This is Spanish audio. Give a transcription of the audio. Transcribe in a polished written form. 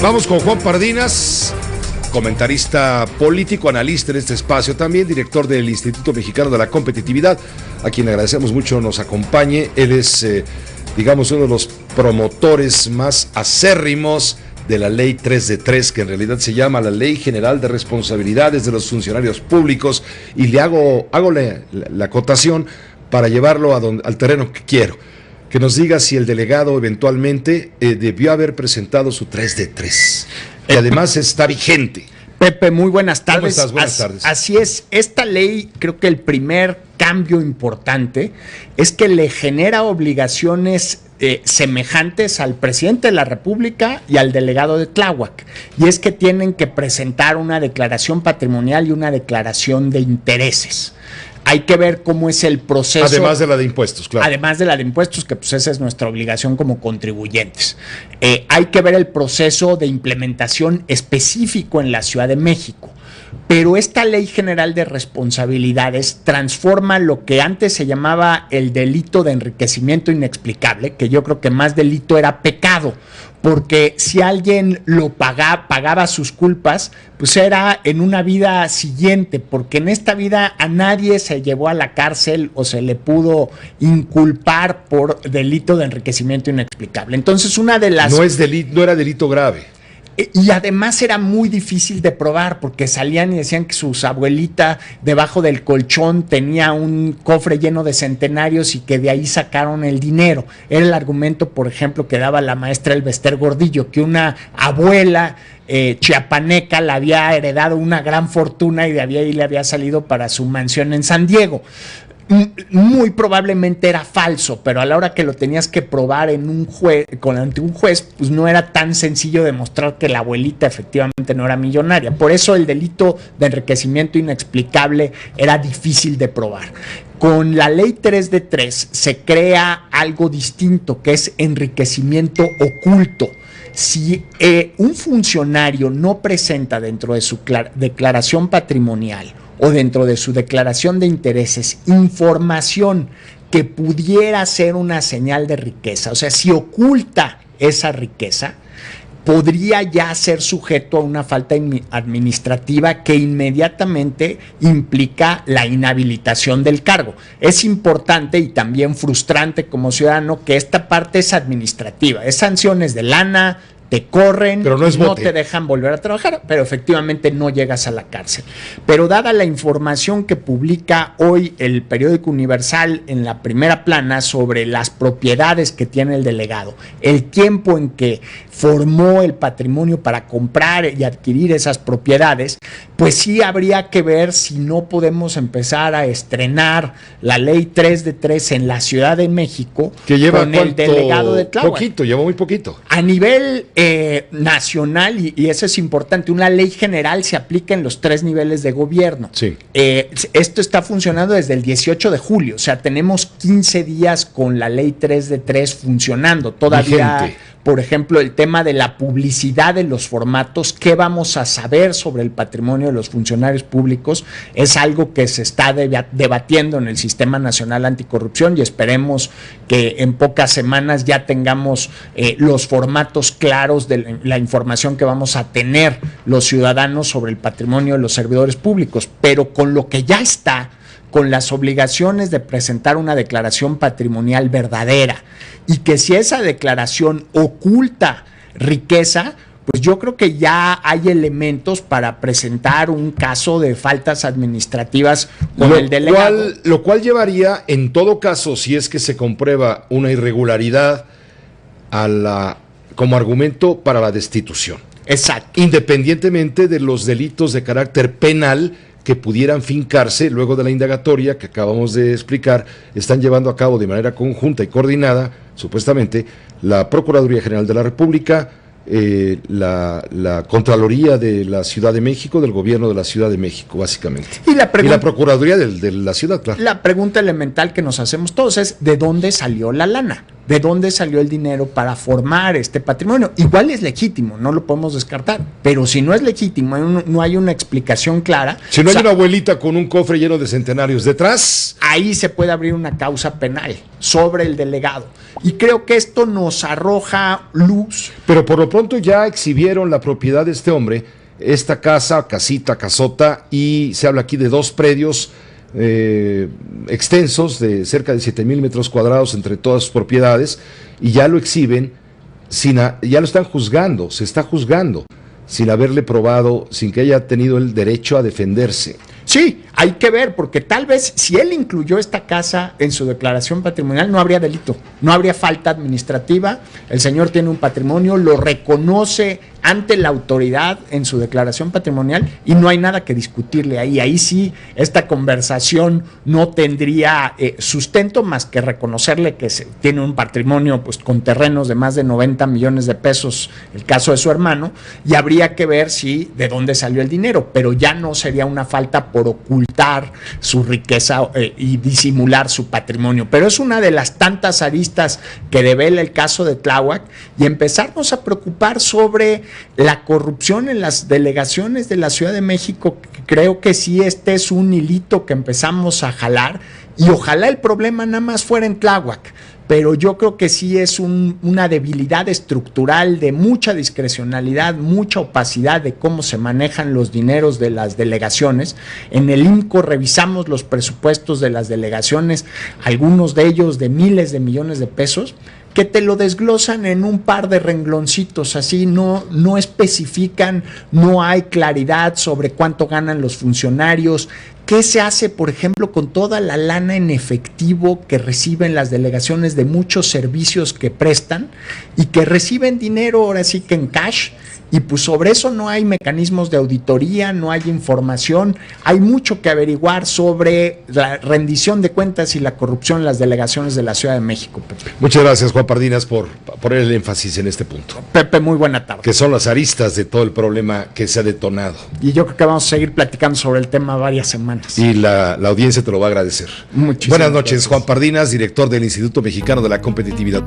Vamos con Juan Pardinas, comentarista político, analista en este espacio, también director del Instituto Mexicano de la Competitividad, a quien agradecemos mucho nos acompañe. Él es, digamos, uno de los promotores más acérrimos de la Ley 3 de 3, que en realidad se llama la Ley General de Responsabilidades de los Funcionarios Públicos, y le hago la acotación para llevarlo al terreno que quiero. Que nos diga si el delegado eventualmente debió haber presentado su 3 de 3, que además está vigente. Pepe, muy buenas tardes. ¿Cómo estás? Buenas tardes. Así es, esta ley, creo que el primer cambio importante es que le genera obligaciones semejantes al presidente de la República y al delegado de Tláhuac, y es que tienen que presentar una declaración patrimonial y una declaración de intereses. Hay que ver cómo es el proceso. Además de la de impuestos, claro. Además de la de impuestos, que pues esa es nuestra obligación como contribuyentes. Hay que ver el proceso de implementación específico en la Ciudad de México. Pero esta Ley General de Responsabilidades transforma lo que antes se llamaba el delito de enriquecimiento inexplicable, que yo creo que más delito era pecado, porque si alguien lo pagaba sus culpas, pues era en una vida siguiente, porque en esta vida a nadie se llevó a la cárcel o se le pudo inculpar por delito de enriquecimiento inexplicable. Entonces, una de las... No era delito grave. Y además era muy difícil de probar, porque salían y decían que su abuelita debajo del colchón tenía un cofre lleno de centenarios y que de ahí sacaron el dinero. Era el argumento, por ejemplo, que daba la maestra Elbester Gordillo, que una abuela chiapaneca le había heredado una gran fortuna y de ahí le había salido para su mansión en San Diego. Muy probablemente era falso, pero a la hora que lo tenías que probar ante un juez, pues no era tan sencillo demostrar que la abuelita efectivamente no era millonaria. Por eso el delito de enriquecimiento inexplicable era difícil de probar. Con la Ley 3 de 3 se crea algo distinto, que es enriquecimiento oculto. Si un funcionario no presenta dentro de su declaración patrimonial o dentro de su declaración de intereses información que pudiera ser una señal de riqueza, o sea, si oculta esa riqueza, podría ya ser sujeto a una falta administrativa que inmediatamente implica la inhabilitación del cargo. Es importante y también frustrante como ciudadano que esta parte es administrativa, es sanciones de lana, te corren, pero no te dejan volver a trabajar, pero efectivamente no llegas a la cárcel. Pero dada la información que publica hoy el periódico Universal en la primera plana sobre las propiedades que tiene el delegado, el tiempo en que formó el patrimonio para comprar y adquirir esas propiedades, pues sí habría que ver si no podemos empezar a estrenar la Ley 3 de 3 en la Ciudad de México, que lleva con el delegado de Tláhuac. Poquito, lleva muy poquito. A nivel nacional, y eso es importante, una ley general se aplica en los 3 niveles de gobierno. Sí. Esto está funcionando desde el 18 de julio, o sea, tenemos 15 días con la Ley 3 de 3 funcionando. Todavía, vigente. Por ejemplo, el tema de la publicidad de los formatos, qué vamos a saber sobre el patrimonio de los funcionarios públicos, es algo que se está debatiendo en el Sistema Nacional Anticorrupción, y esperemos que en pocas semanas ya tengamos los formatos claros de la información que vamos a tener los ciudadanos sobre el patrimonio de los servidores públicos. Pero con lo que ya está, con las obligaciones de presentar una declaración patrimonial verdadera, y que si esa declaración oculta riqueza, pues yo creo que ya hay elementos para presentar un caso de faltas administrativas con el delegado. Lo cual llevaría, en todo caso, si es que se comprueba una irregularidad, como argumento para la destitución. Exacto. Independientemente de los delitos de carácter penal que pudieran fincarse luego de la indagatoria que acabamos de explicar, están llevando a cabo de manera conjunta y coordinada, supuestamente, la Procuraduría General de la República, la Contraloría de la Ciudad de México, del Gobierno de la Ciudad de México, básicamente. Y la Procuraduría de la Ciudad, claro. La pregunta elemental que nos hacemos todos es, ¿de dónde salió la lana? de dónde salió el dinero para formar este patrimonio. Igual es legítimo, no lo podemos descartar, pero si no es legítimo, no hay una explicación clara. Si no hay una abuelita con un cofre lleno de centenarios detrás, ahí se puede abrir una causa penal sobre el delegado. Y creo que esto nos arroja luz. Pero por lo pronto ya exhibieron la propiedad de este hombre, esta casa, casita, casota, y se habla aquí de 2 predios extensos de cerca de 7,000 metros cuadrados entre todas sus propiedades, y ya lo exhiben, ya lo están juzgando, se está juzgando, sin haberle probado, sin que haya tenido el derecho a defenderse. Sí, hay que ver, porque tal vez si él incluyó esta casa en su declaración patrimonial no habría delito, no habría falta administrativa, el señor tiene un patrimonio, lo reconoce ante la autoridad en su declaración patrimonial y no hay nada que discutirle ahí. Ahí sí, esta conversación no tendría sustento más que reconocerle que tiene un patrimonio pues con terrenos de más de 90 millones de pesos, el caso de su hermano, y habría que ver si de dónde salió el dinero, pero ya no sería una falta por ocultar su riqueza y disimular su patrimonio. Pero es una de las tantas aristas que devela el caso de Tláhuac y empezarnos a preocupar sobre la corrupción en las delegaciones de la Ciudad de México. Creo que sí, este es un hilito que empezamos a jalar y ojalá el problema nada más fuera en Tláhuac, pero yo creo que sí es una debilidad estructural de mucha discrecionalidad, mucha opacidad de cómo se manejan los dineros de las delegaciones. En el IMCO revisamos los presupuestos de las delegaciones, algunos de ellos de miles de millones de pesos, que te lo desglosan en un par de rengloncitos, así no especifican, no hay claridad sobre cuánto ganan los funcionarios. ¿Qué se hace, por ejemplo, con toda la lana en efectivo que reciben las delegaciones de muchos servicios que prestan y que reciben dinero ahora sí que en cash? Y pues sobre eso no hay mecanismos de auditoría, no hay información, hay mucho que averiguar sobre la rendición de cuentas y la corrupción en las delegaciones de la Ciudad de México, Pepe. Muchas gracias, Juan Pardinas, por poner el énfasis en este punto. Pepe, muy buena tarde. Que son las aristas de todo el problema que se ha detonado. Y yo creo que vamos a seguir platicando sobre el tema varias semanas. Y la audiencia te lo va a agradecer. Muchísimas Buenas noches, gracias. Juan Pardinas, director del Instituto Mexicano de la Competitividad.